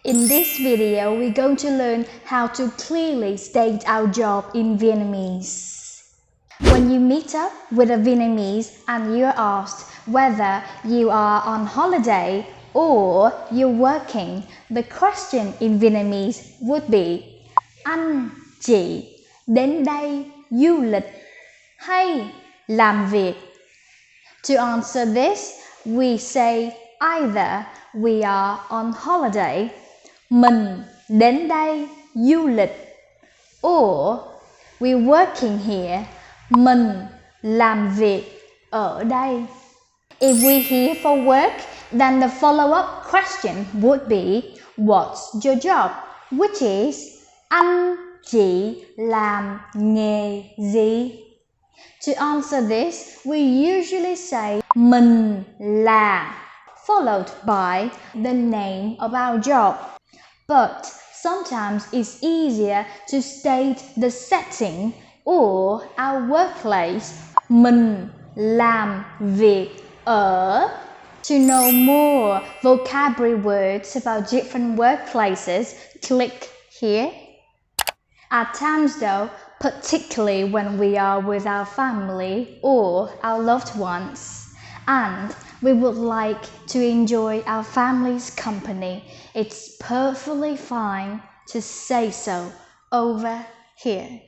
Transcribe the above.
In this video, we're going to learn how to clearly state our job in Vietnamese. When you meet up with a Vietnamese and you're asked whether you are on holiday or you're working, the question in Vietnamese would be anh, chị đến đây du lịch hay làm việc? To answer this, we say either we are on holiday, mình đến đây du lịch, or we're working here, mình làm việc ở đây. If we're here for work, then the follow-up question would be what's your job? Which is anh chị làm nghề gì? To answer this, we usually say mình là followed by the name of our job. But sometimes it's easier to state the setting or our workplace. Mình làm việc ở. To know more vocabulary words about different workplaces, click here. At times though, particularly when we are with our family or our loved ones, and we would like to enjoy our family's company, it's perfectly fine to say so over here.